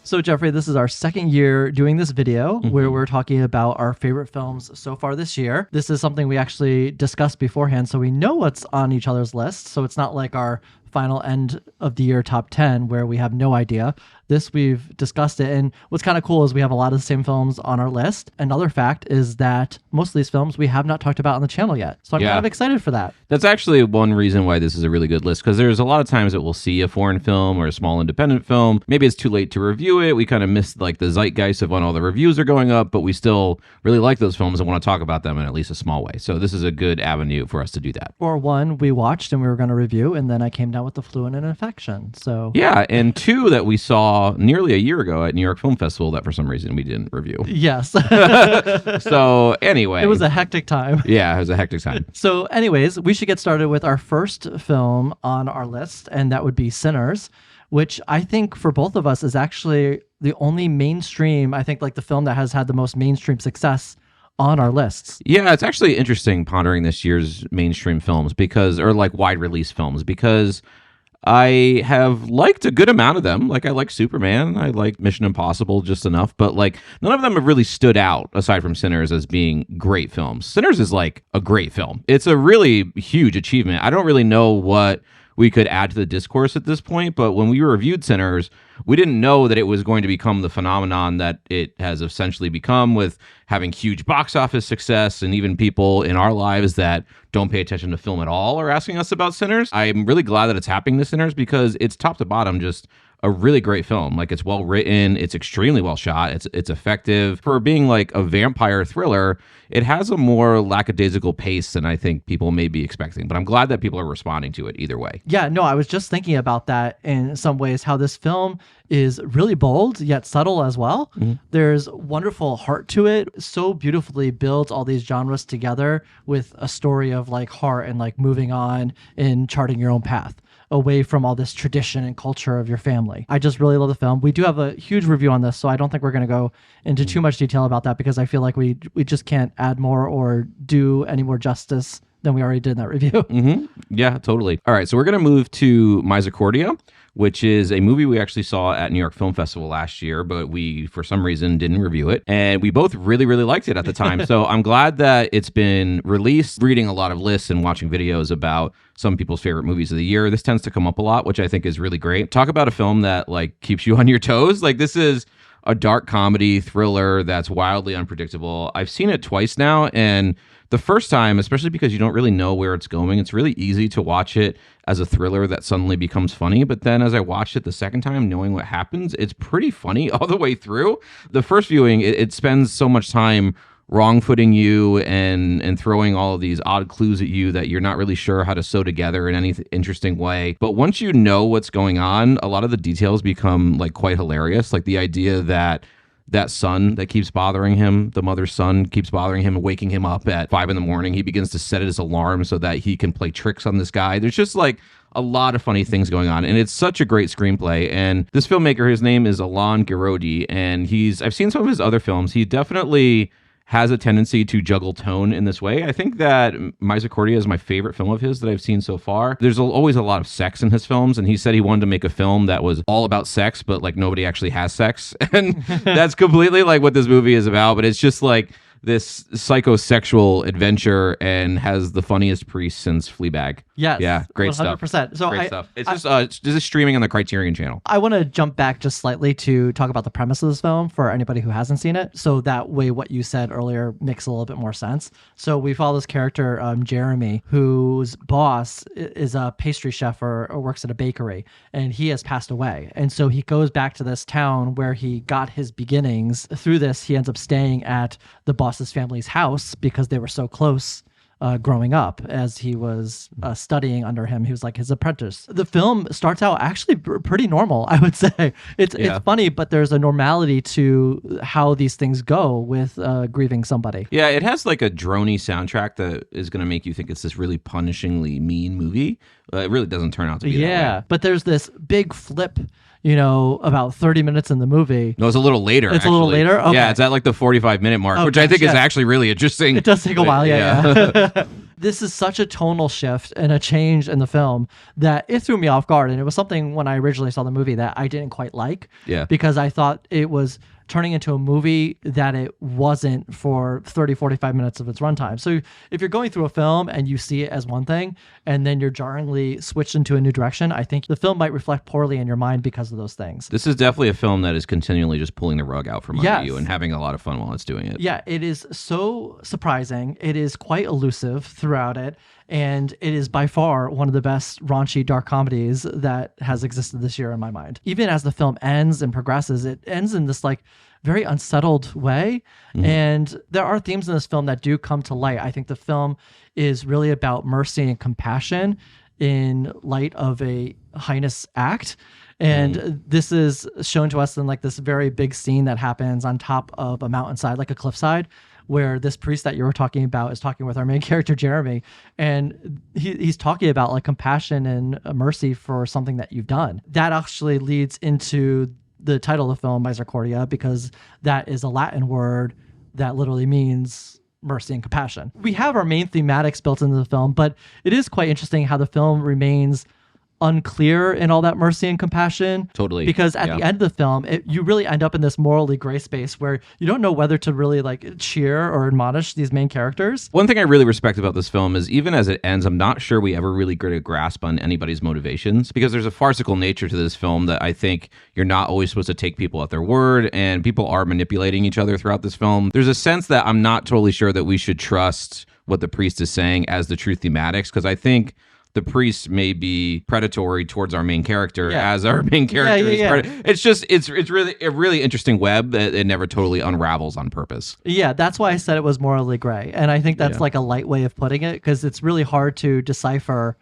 So, Jeffrey, this is our second year doing this video where we're talking about our favorite films so far this year. This is something we actually discussed beforehand, so we know what's on each other's list. So it's not like our final end of the year top 10 where we have no idea. This, we've discussed it, and what's kind of cool is we have a lot of the same films on our list. Another fact is that most of these films we have not talked about on the channel yet, so I'm kind of excited for that. That's actually one reason why this is a really good list, because there's a lot of times that we'll see a foreign film or a small independent film. Maybe it's too late to review it. We kind of missed like the zeitgeist of when all the reviews are going up, but we still really like those films and want to talk about them in at least a small way. So this is a good avenue for us to do that. Or one we watched and we were going to review, and then I came down with the flu and an infection. So yeah, and two that we saw nearly a year ago at New York Film Festival that for some reason we didn't review. Yes. So anyway. It was a hectic time. Yeah, it was a hectic time. So anyways, we should get started with our first film on our list, and that would be Sinners, which I think for both of us is actually the only mainstream, I think like the film that has had the most mainstream success on our lists. Yeah, it's actually interesting pondering this year's mainstream films or like wide release films, because I have liked a good amount of them. Like I like Superman, I like Mission Impossible just enough, but like none of them have really stood out aside from Sinners as being great films. Sinners is like a great film. It's a really huge achievement. I don't really know what we could add to the discourse at this point, but when we reviewed Sinners, we didn't know that it was going to become the phenomenon that it has essentially become, with having huge box office success, and even people in our lives that don't pay attention to film at all are asking us about Sinners. I'm really glad that it's happening to Sinners, because it's top to bottom just a really great film. Like, it's well written, it's extremely well shot, it's effective. For being like a vampire thriller, it has a more lackadaisical pace than I think people may be expecting, but I'm glad that people are responding to it either way. Yeah, no, I was just thinking about that in some ways, how this film is really bold yet subtle as well. There's wonderful heart to it, so beautifully builds all these genres together with a story of like heart and like moving on and charting your own path away from all this tradition and culture of your family. I just really love the film. We do have a huge review on this, so I don't think we're going to go into too much detail about that, because I feel like we just can't add more or do any more justice than we already did in that review. Yeah, totally. All right, so we're going to move to Misericordia, which is a movie we actually saw at New York Film Festival last year, but we, for some reason, didn't review it. And we both really, really liked it at the time. So I'm glad that it's been released. Reading a lot of lists and watching videos about some people's favorite movies of the year, this tends to come up a lot, which I think is really great. Talk about a film that like keeps you on your toes. Like, this is a dark comedy thriller that's wildly unpredictable. I've seen it twice now, and the first time, especially because you don't really know where it's going, it's really easy to watch it as a thriller that suddenly becomes funny. But then as I watched it the second time, knowing what happens, it's pretty funny all the way through. The first viewing, it spends so much time wrong-footing you and throwing all of these odd clues at you that you're not really sure how to sew together in any interesting way. But once you know what's going on, a lot of the details become like quite hilarious. Like the idea that son that keeps bothering him, the mother's son keeps bothering him and waking him up at 5 a.m. He begins to set it as alarm so that he can play tricks on this guy. There's just like a lot of funny things going on, and it's such a great screenplay. And this filmmaker, his name is Alain Guiraudie, and I've seen some of his other films. He definitely has a tendency to juggle tone in this way. I think that Misericordia is my favorite film of his that I've seen so far. There's always a lot of sex in his films, and he said he wanted to make a film that was all about sex, but like nobody actually has sex. And that's completely like what this movie is about, but it's just like this psychosexual adventure and has the funniest priest since Fleabag. Yes. Yeah, great 100%. stuff. So great stuff. It's just streaming on the Criterion channel. I want to jump back just slightly to talk about the premise of this film for anybody who hasn't seen it. So that way what you said earlier makes a little bit more sense. So we follow this character, Jeremy, whose boss is a pastry chef or works at a bakery, and he has passed away. And so he goes back to this town where he got his beginnings. Through this, he ends up staying at the boss's family's house because they were so close growing up. As he was studying under him, he was like his apprentice. The film starts out actually pretty normal, I would say. It's funny, but there's a normality to how these things go with grieving somebody. Yeah, it has like a droney soundtrack that is going to make you think it's this really punishingly mean movie. It really doesn't turn out to be that way. But there's this big flip, about 30 minutes in the movie. No, it's a little later. It's a little later? Okay. Yeah, it's at like the 45-minute mark, which I think is actually really interesting. It does take a while, yeah. This is such a tonal shift and a change in the film that it threw me off guard. And it was something when I originally saw the movie that I didn't quite like. Yeah. Because I thought it was turning into a movie that it wasn't for 30, 45 minutes of its runtime. So if you're going through a film and you see it as one thing and then you're jarringly switched into a new direction, I think the film might reflect poorly in your mind because of those things. This is definitely a film that is continually just pulling the rug out from under you and having a lot of fun while it's doing it. Yeah, it is so surprising. It is quite elusive throughout it. And it is by far one of the best raunchy dark comedies that has existed this year in my mind. Even as the film ends and progresses, it ends in this like very unsettled way. And there are themes in this film that do come to light. I think the film is really about mercy and compassion in light of a heinous act. And this is shown to us in like this very big scene that happens on top of a mountainside, like a cliffside, where this priest that you were talking about is talking with our main character, Jeremy. And he's talking about like compassion and mercy for something that you've done. That actually leads into the title of the film, Misericordia, because that is a Latin word that literally means mercy and compassion. We have our main thematics built into the film, but it is quite interesting how the film remains unclear in all that mercy and compassion. Totally. Because at the end of the film, you really end up in this morally gray space where you don't know whether to really like cheer or admonish these main characters. One thing I really respect about this film is even as it ends, I'm not sure we ever really get a grasp on anybody's motivations, because there's a farcical nature to this film that I think you're not always supposed to take people at their word, and people are manipulating each other throughout this film. There's a sense that I'm not totally sure that we should trust what the priest is saying as the true thematics, because I think the priest may be predatory towards our main character as our main character is it's really a really interesting web that it never totally unravels on purpose. Yeah, that's why I said it was morally gray. And I think that's like a light way of putting it, because it's really hard to decipher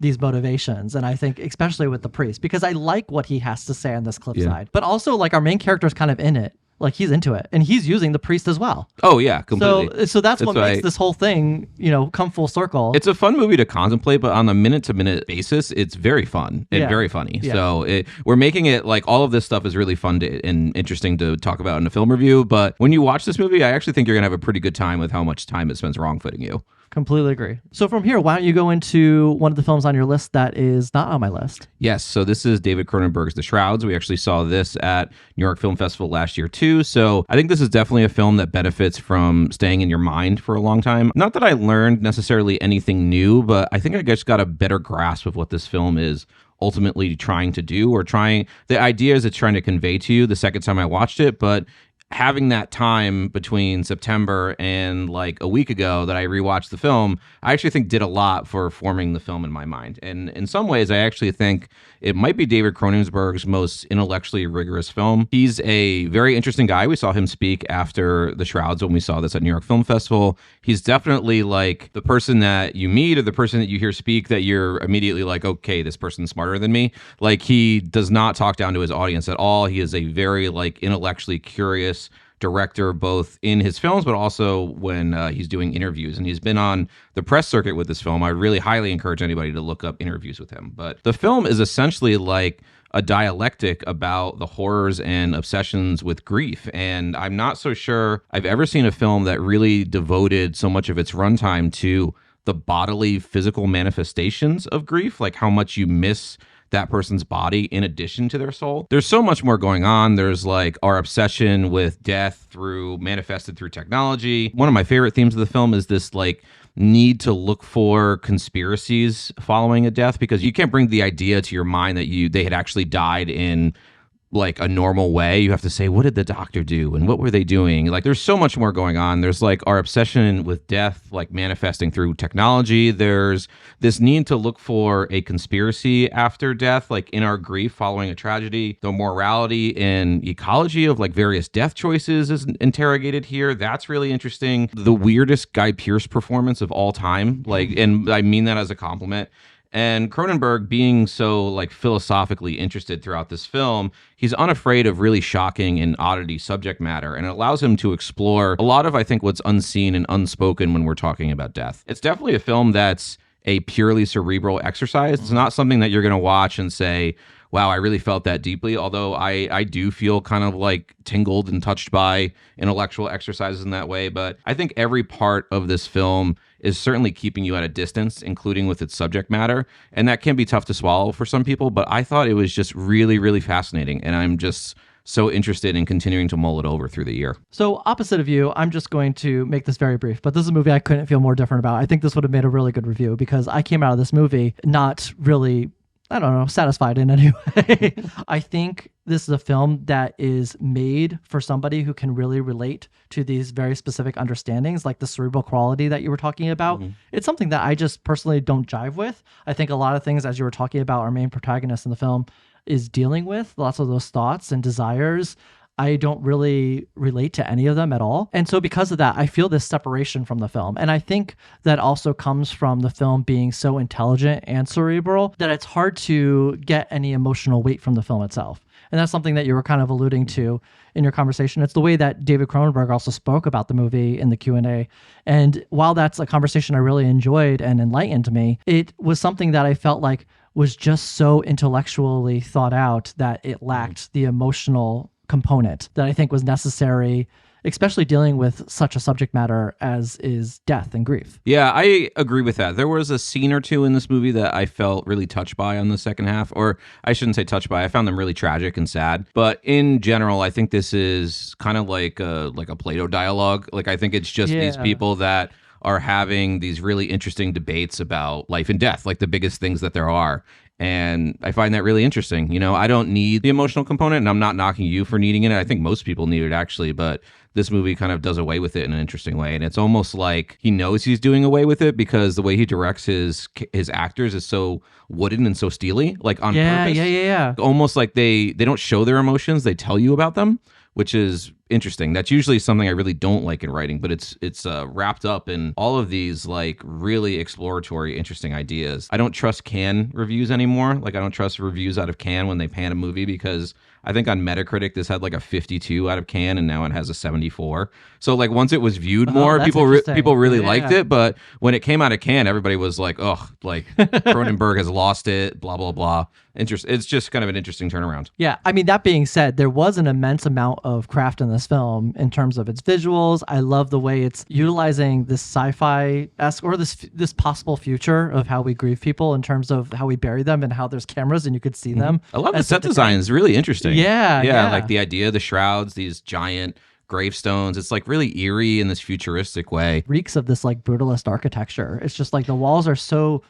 these motivations. And I think especially with the priest, because I like what he has to say on this cliffside, but also like our main character is kind of in it. Like he's into it, and he's using the priest as well. Oh yeah, completely. So that's what makes this whole thing, come full circle. It's a fun movie to contemplate, but on a minute-to-minute basis, it's very fun and very funny. Yeah. So we're making it like all of this stuff is really fun and interesting to talk about in a film review. But when you watch this movie, I actually think you're gonna have a pretty good time with how much time it spends wrong-footing you. Completely agree. So from here, why don't you go into one of the films on your list that is not on my list? Yes. So this is David Cronenberg's The Shrouds. We actually saw this at New York Film Festival last year too. So I think this is definitely a film that benefits from staying in your mind for a long time. Not that I learned necessarily anything new, but I think I just got a better grasp of what this film is ultimately trying to do, or the ideas it's trying to convey to you the second time I watched it. But having that time between September and like a week ago that I rewatched the film, I actually think did a lot for forming the film in my mind. And in some ways, I actually think it might be David Cronenberg's most intellectually rigorous film. He's a very interesting guy. We saw him speak after The Shrouds when we saw this at New York Film Festival. He's definitely like the person that you meet or the person that you hear speak that you're immediately like, okay, this person's smarter than me. Like he does not talk down to his audience at all. He is a very like intellectually curious director, both in his films, but also when he's doing interviews. And he's been on the press circuit with this film. I really highly encourage anybody to look up interviews with him. But the film is essentially like a dialectic about the horrors and obsessions with grief. And I'm not so sure I've ever seen a film that really devoted so much of its runtime to the bodily, physical manifestations of grief, like how much you miss that person's body in addition to their soul. There's so much more going on. There's like our obsession with death manifested through technology. One of my favorite themes of the film is this like need to look for conspiracies following a death, because you can't bring the idea to your mind that they had actually died in like a normal way. You have to say, what did the doctor do and what were they doing? Like there's so much more going on. There's like our obsession with death like manifesting through technology. There's this need to look for a conspiracy after death, like in our grief following a tragedy. The morality and ecology of like various death choices is interrogated here. That's really interesting. The weirdest Guy Pearce performance of all time, like, and I mean that as a compliment. And Cronenberg, being so like philosophically interested throughout this film, he's unafraid of really shocking and oddity subject matter, and it allows him to explore a lot of, I think, what's unseen and unspoken when we're talking about death. It's definitely a film that's a purely cerebral exercise. It's not something that you're going to watch and say, wow, I really felt that deeply. Although I do feel kind of like tingled and touched by intellectual exercises in that way. But I think every part of this film is certainly keeping you at a distance, including with its subject matter. And that can be tough to swallow for some people. But I thought it was just really, really fascinating. And I'm just so interested in continuing to mull it over through the year. So opposite of you, I'm just going to make this very brief, but this is a movie I couldn't feel more different about. I think this would have made a really good review because I came out of this movie not really, I don't know, satisfied in any way. I think this is a film that is made for somebody who can really relate to these very specific understandings, like the cerebral quality that you were talking about. It's something that I just personally don't jive with. I think a lot of things, as you were talking about, our main protagonist in the film is dealing with, lots of those thoughts and desires. I don't really relate to any of them at all. And so because of that, I feel this separation from the film. And I think that also comes from the film being so intelligent and cerebral that it's hard to get any emotional weight from the film itself. And that's something that you were kind of alluding to in your conversation. It's the way that David Cronenberg also spoke about the movie in the Q&A. And while that's a conversation I really enjoyed and enlightened me, it was something that I felt like was just so intellectually thought out that it lacked the emotional component that I think was necessary, especially dealing with such a subject matter as is death and grief. Yeah, I agree with that. There was a scene or two in this movie that I felt really touched by on the second half, or I shouldn't say touched by. I found them really tragic and sad. But in general, I think this is kind of like a Plato dialogue. Like I think it's just these people that are having these really interesting debates about life and death, like the biggest things that there are. And I find that really interesting. You know, I don't need the emotional component, and I'm not knocking you for needing it. I think most people need it, actually, but this movie kind of does away with it in an interesting way. And it's almost like he knows he's doing away with it because the way he directs his actors is so wooden and so steely, like on purpose. Yeah. Almost like they don't show their emotions, they tell you about them, which is interesting. That's usually something I really don't like in writing, but it's wrapped up in all of these like really exploratory, interesting ideas. I don't trust Cannes reviews anymore. Like I don't trust reviews out of Cannes when they pan a movie because I think on Metacritic this had like a 52 out of Cannes and now it has a 74. So like once it was viewed more, people really liked it. But when it came out of Cannes, everybody was like, oh, like Cronenberg has lost it, blah, blah, blah. It's just kind of an interesting turnaround. Yeah, I mean, that being said, there was an immense amount of craft in this film in terms of its visuals. I love the way it's utilizing this sci-fi-esque or this possible future of how we grieve people in terms of how we bury them and how there's cameras and you could see them. I love the set design. It's really interesting. Yeah. Like the idea of the shrouds, these giant gravestones. It's like really eerie in this futuristic way. Reeks of this like brutalist architecture. It's just like the walls are so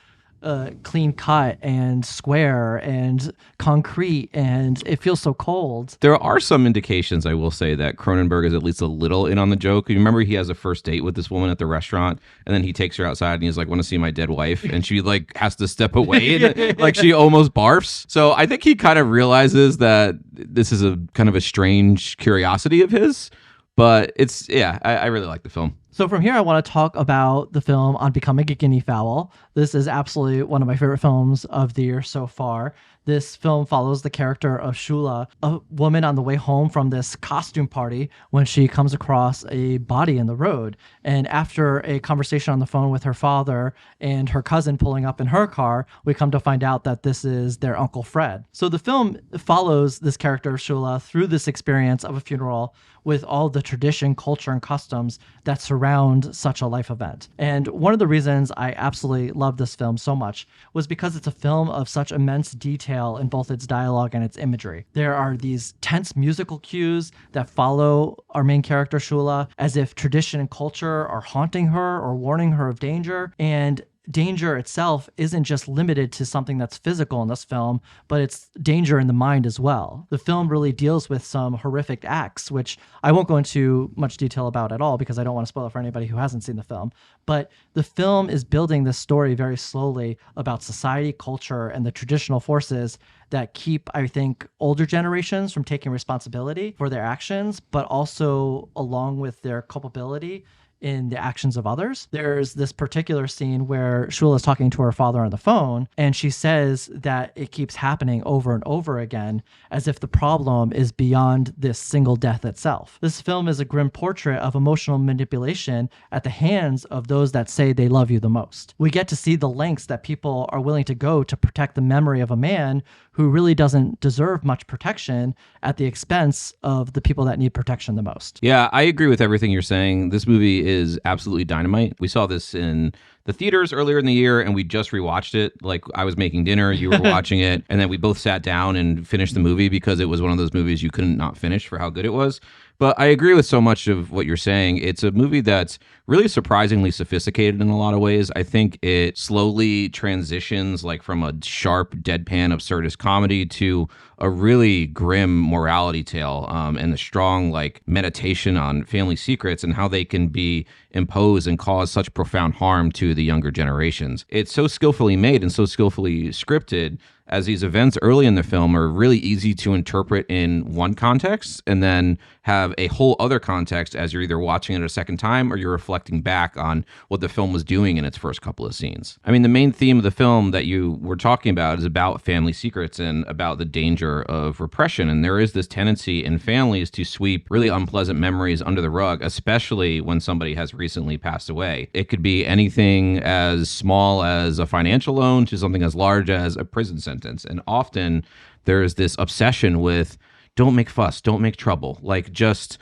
clean cut and square and concrete, and it feels so cold. There are some indications, I will say, that Cronenberg is at least a little in on the joke. You remember he has a first date with this woman at the restaurant, and then he takes her outside and he's like, want to see my dead wife? And she like has to step away. Like she almost barfs. So I think he kind of realizes that this is a kind of a strange curiosity of his. But it's, I really like the film. So from here, I want to talk about the film On Becoming a Guinea Fowl. This is absolutely one of my favorite films of the year so far. This film follows the character of Shula, a woman on the way home from this costume party when she comes across a body in the road. And after a conversation on the phone with her father and her cousin pulling up in her car, we come to find out that this is their Uncle Fred. So the film follows this character of Shula through this experience of a funeral with all the tradition, culture, and customs that surround such a life event. And one of the reasons I absolutely love this film so much was because it's a film of such immense detail in both its dialogue and its imagery. There are these tense musical cues that follow our main character Shula as if tradition and culture are haunting her or warning her of danger. And danger itself isn't just limited to something that's physical in this film, but it's danger in the mind as well. The film really deals with some horrific acts, which I won't go into much detail about at all because I don't want to spoil it for anybody who hasn't seen the film. But the film is building this story very slowly about society, culture, and the traditional forces that keep, I think, older generations from taking responsibility for their actions, but also along with their culpability in the actions of others. There's this particular scene where Shula is talking to her father on the phone, and she says that it keeps happening over and over again, as if the problem is beyond this single death itself. This film is a grim portrait of emotional manipulation at the hands of those that say they love you the most. We get to see the lengths that people are willing to go to protect the memory of a man who really doesn't deserve much protection at the expense of the people that need protection the most. Yeah, I agree with everything you're saying. This movie is absolutely dynamite. We saw this in the theaters earlier in the year, and we just rewatched it. Like, I was making dinner, you were watching it, and then we both sat down and finished the movie because it was one of those movies you couldn't not finish for how good it was. But I agree with so much of what you're saying. It's a movie that's really surprisingly sophisticated in a lot of ways. I think it slowly transitions like from a sharp, deadpan, absurdist comedy to a really grim morality tale, and the strong like meditation on family secrets and how they can be imposed and cause such profound harm to the younger generations. It's so skillfully made and so skillfully scripted, as these events early in the film are really easy to interpret in one context and then have a whole other context as you're either watching it a second time or you're reflecting back on what the film was doing in its first couple of scenes. I mean, the main theme of the film that you were talking about is about family secrets and about the danger of repression. And there is this tendency in families to sweep really unpleasant memories under the rug, especially when somebody has recently passed away. It could be anything as small as a financial loan to something as large as a prison sentence. And often there's this obsession with don't make fuss, don't make trouble, like just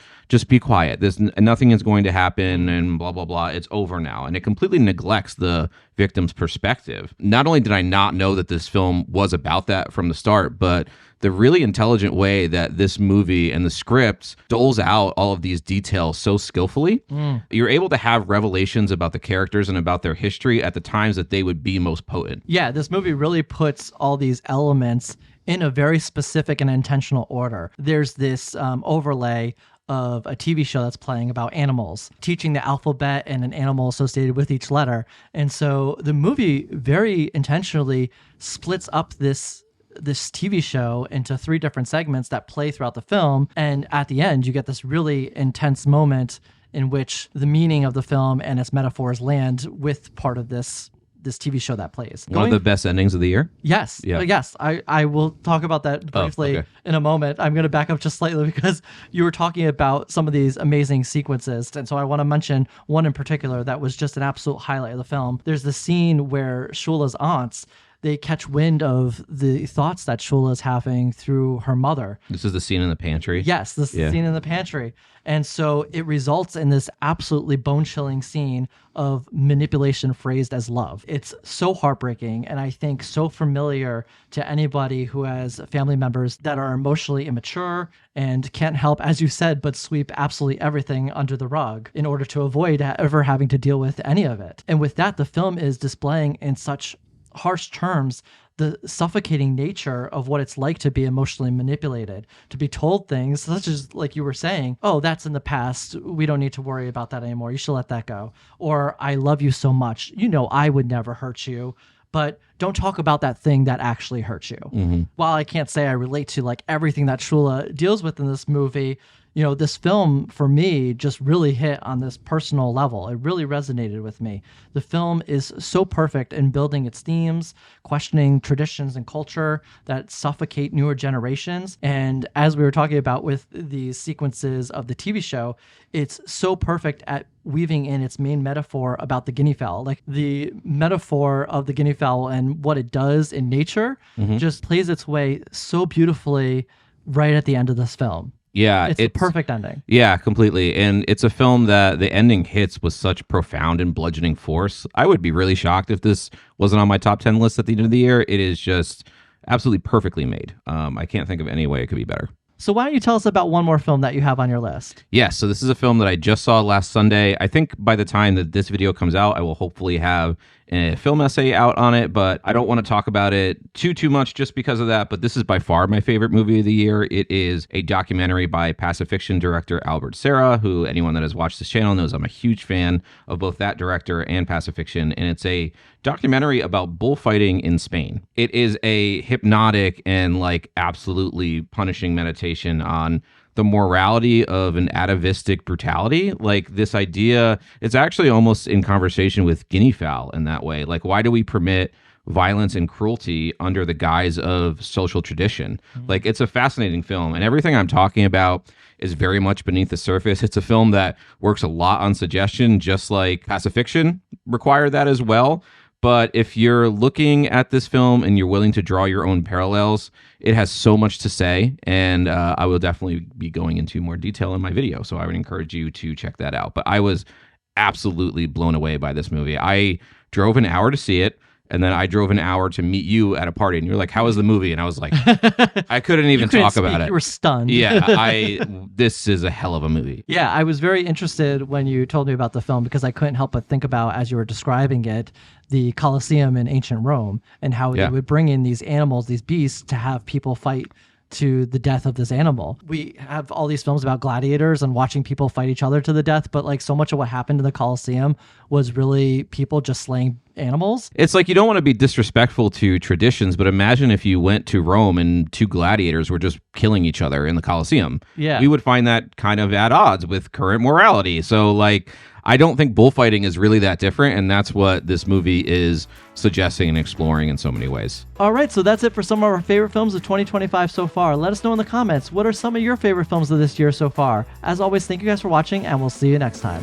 be quiet. There's nothing is going to happen and blah, blah, blah. It's over now. And it completely neglects the victim's perspective. Not only did I not know that this film was about that from the start, but the really intelligent way that this movie and the script doles out all of these details so skillfully, you're able to have revelations about the characters and about their history at the times that they would be most potent. Yeah, this movie really puts all these elements in a very specific and intentional order. There's this overlay of a TV show that's playing about animals, teaching the alphabet and an animal associated with each letter. And so the movie very intentionally splits up this TV show into 3 different segments that play throughout the film. And at the end, you get this really intense moment in which the meaning of the film and its metaphors land with part of this TV show that plays. One of the best endings of the year? Yes. Yeah. Yes. I will talk about that briefly in a moment. I'm going to back up just slightly because you were talking about some of these amazing sequences. And so I want to mention one in particular that was just an absolute highlight of the film. There's the scene where Shula's aunts, they catch wind of the thoughts that Shula is having through her mother. This is the scene in the pantry? Yes, this is the scene in the pantry. And so it results in this absolutely bone-chilling scene of manipulation phrased as love. It's so heartbreaking and I think so familiar to anybody who has family members that are emotionally immature and can't help, as you said, but sweep absolutely everything under the rug in order to avoid ever having to deal with any of it. And with that, the film is displaying in such harsh terms the suffocating nature of what it's like to be emotionally manipulated, to be told things such as, like you were saying, oh, that's in the past. We don't need to worry about that anymore. You should let that go. Or I love you so much. You know, I would never hurt you, but don't talk about that thing that actually hurts you. Mm-hmm. While I can't say I relate to like everything that Shula deals with in this movie, you know, this film for me just really hit on this personal level. It really resonated with me. The film is so perfect in building its themes, questioning traditions and culture that suffocate newer generations. And as we were talking about with these sequences of the TV show, it's so perfect at weaving in its main metaphor about the guinea fowl. Like the metaphor of the guinea fowl and what it does in nature just plays its way so beautifully right at the end of this film. Yeah, it's a perfect ending. Yeah, completely. And it's a film that the ending hits with such profound and bludgeoning force. I would be really shocked if this wasn't on my top 10 list at the end of the year. It is just absolutely perfectly made. I can't think of any way it could be better. So why don't you tell us about one more film that you have on your list? Yes, so this is a film that I just saw last Sunday. I think by the time that this video comes out, I will hopefully have a film essay out on it, but I don't want to talk about it too much just because of that. But this is by far my favorite movie of the year. It is a documentary by Pacifiction director Albert Serra, who anyone that has watched this channel knows I'm a huge fan of both that director and Pacifiction. And it's a documentary about bullfighting in Spain. It is a hypnotic and like absolutely punishing meditation on the morality of an atavistic brutality. Like this idea, it's actually almost in conversation with Guinea Fowl in that way. Like, why do we permit violence and cruelty under the guise of social tradition? Like, it's a fascinating film, and everything I'm talking about is very much beneath the surface. It's a film that works a lot on suggestion, just like Pacifiction required that as well. But if you're looking at this film and you're willing to draw your own parallels, it has so much to say, and I will definitely be going into more detail in my video, so I would encourage you to check that out. But I was absolutely blown away by this movie. I drove an hour to see it, and then I drove an hour to meet you at a party, and you're like, how was the movie? And I was like, I couldn't even talk about it. You were stunned. Yeah, this is a hell of a movie. Yeah, I was very interested when you told me about the film because I couldn't help but think about, as you were describing it, the Colosseum in ancient Rome and how they would bring in these animals, these beasts, to have people fight to the death of this animal. We have all these films about gladiators and watching people fight each other to the death, but like so much of what happened in the Colosseum was really people just slaying animals. It's like, you don't want to be disrespectful to traditions, but imagine if you went to Rome and two gladiators were just killing each other in the Colosseum. Yeah. We would find that kind of at odds with current morality. So like, I don't think bullfighting is really that different, and that's what this movie is suggesting and exploring in so many ways. All right, so that's it for some of our favorite films of 2025 so far. Let us know in the comments, what are some of your favorite films of this year so far? As always, thank you guys for watching, and we'll see you next time.